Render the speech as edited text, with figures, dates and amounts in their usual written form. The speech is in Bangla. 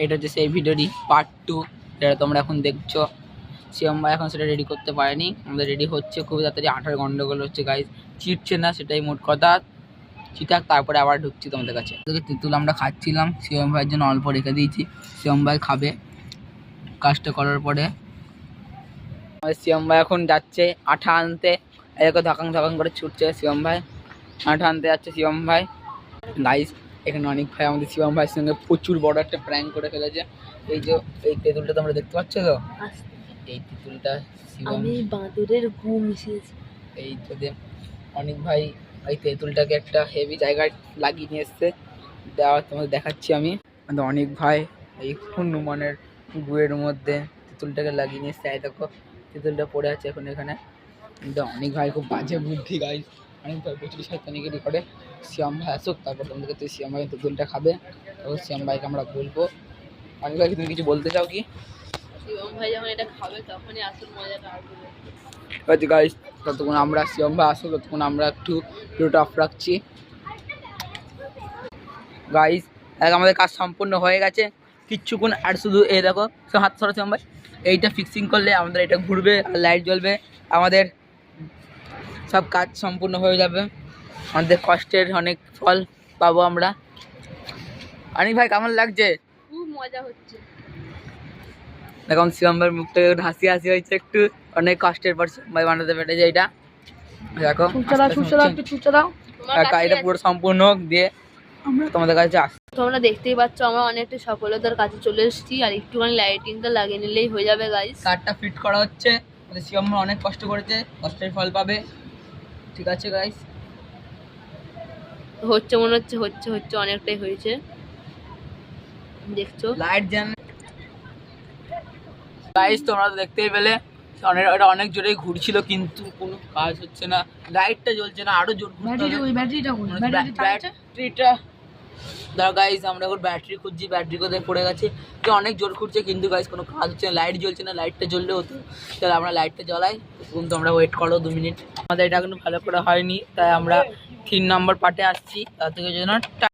এটা হচ্ছে সেই ভিডিওটি পার্ট 2, যেটা তোমরা এখন দেখছো। শিবম ভাই এখন সেটা রেডি করতে পারেনি, আমাদের রেডি হচ্ছে খুব তাড়াতাড়ি। 8 গন্ডগোল হচ্ছে গাইজ, চিটছে না সেটাই মোট কথা। চিটাক তারপরে আবার ঢুকছি তোমাদের কাছে। তেঁতুল আমরা খাচ্ছিলাম, শিবম ভাইয়ের জন্য অল্প রেখে দিয়েছি, শিবম ভাই খাবে কাজটা করার পরে। আমাদের শিবম ভাই এখন যাচ্ছে আঠা আনতে, এরকম ধকাং ধকাং করে ছুটছে শিবম ভাই, আঠা আনতে যাচ্ছে শিবম ভাই। গাইজ এখানে অনেক ভাই আমাদের শিবম ভাইয়ের সঙ্গে প্রচুর বড় একটা প্র্যাঙ্ক করে ফেলেছে। এই যে এই তেঁতুলটা তোমরা দেখতে পাচ্ছ তো, এই তেঁতুলটা আমি বাঁদরের গু মিশিয়েছি। এই তোদের অনেক ভাই এই তেঁতুলটাকে একটা হেভি জায়গায় লাগিয়ে নিয়ে এসছে, দেওয়া তোমাদের দেখাচ্ছি আমি। আমাদের অনেক ভাই এই হনুমানের গুয়ের মধ্যে তেঁতুলটাকে লাগিয়ে নিয়ে এসছে। দেখো তেঁতুলটা পড়ে আছে এখন এখানে। কিন্তু অনেক ভাই খুব বাজে বুদ্ধি গাইজ, অনেক ভাই প্রচুর শয়তানিগিরি করে। শিয়াম ভাই আসুক তারপর তোমাদের কাছে শিয়াম ভাই তেঁতুলটা খাবে, তারপর শিয়াম ভাইকে আমরা বলবো। অনেক ভাই তুমি কিছু বলতে চাও কি? শিবম ভাই যখন এটা খাবে তখনই আসল মজাটা আসবে। আচ্ছা গাইজ, ততক্ষণ আমরা শিবম ভাই আসুক ততক্ষণ আমরা একটু ভিডিওটা অফ রাখছি। গাইজ আমাদের কাজ সম্পূর্ণ হয়ে গেছে, কিচ্ছুক্ষণ আর শুধু এই দেখো হাত সরাচ্ছি আমরা, এইটা ফিক্সিং করলে আমাদের এটা ঘুরবে আর লাইট জ্বলবে, আমাদের সব কাজ সম্পূর্ণ হয়ে যাবে, আমাদের কষ্টের অনেক ফল পাবো আমরা। অনেক ভাই কেমন লাগছে? খুব মজা হচ্ছে। এখন শিবম ভাইয়ের মুখটা একটু হাসি হাসি হয়েছে, একটু অনেক কষ্টের পর শিবম ভাই বানাতে পেরেছে এইটা। দেখো কাজটা পুরো সম্পূর্ণ হোক দিয়ে আমরা তোমাদের কাছে আসি। তোমরা দেখতেই পাচ্ছ আমরা অনেকটা সফলতার কাছে চলে এসেছি, আর একটুখানি লাইটিংটা লাগিয়ে নিলেই হয়ে যাবে গাইস। কাঠটা ফিট করা হচ্ছে, আমাদের শিবম ভাই অনেক কষ্ট করেছে, কষ্টের ফল পাবে। ঠিক আছে গাইস, হচ্ছে মনে হচ্ছে, হচ্ছে হচ্ছে অনেকটাই হয়েছে দেখছো। লাইট জ্যাম গাইস, তোমরা তো দেখতেই পেলে এটা অনেক জোরে ঘুরছিল কিন্তু কোনো কাজ হচ্ছে না, লাইটটা জ্বলছে না, আরো জোর ব্যাটারিটা দাঁড়া গাইস, আমরা এখন ব্যাটারি খুঁজছি, ব্যাটারি কোথায় পড়ে গেছে। যে অনেক জোর ঘুরছে কিন্তু গাইস কোনো কাজ হচ্ছে না, লাইট জ্বলছে না, লাইটটা জ্বললে হতো। তাহলে আমরা লাইটটা জ্বলাই, তখন তোমরা ওয়েট করো 2 মিনিট। আমাদের এটা কিন্তু ভালো করে হয়নি, তাই আমরা 3 নম্বর পার্টে আসছি, তার থেকে জন্য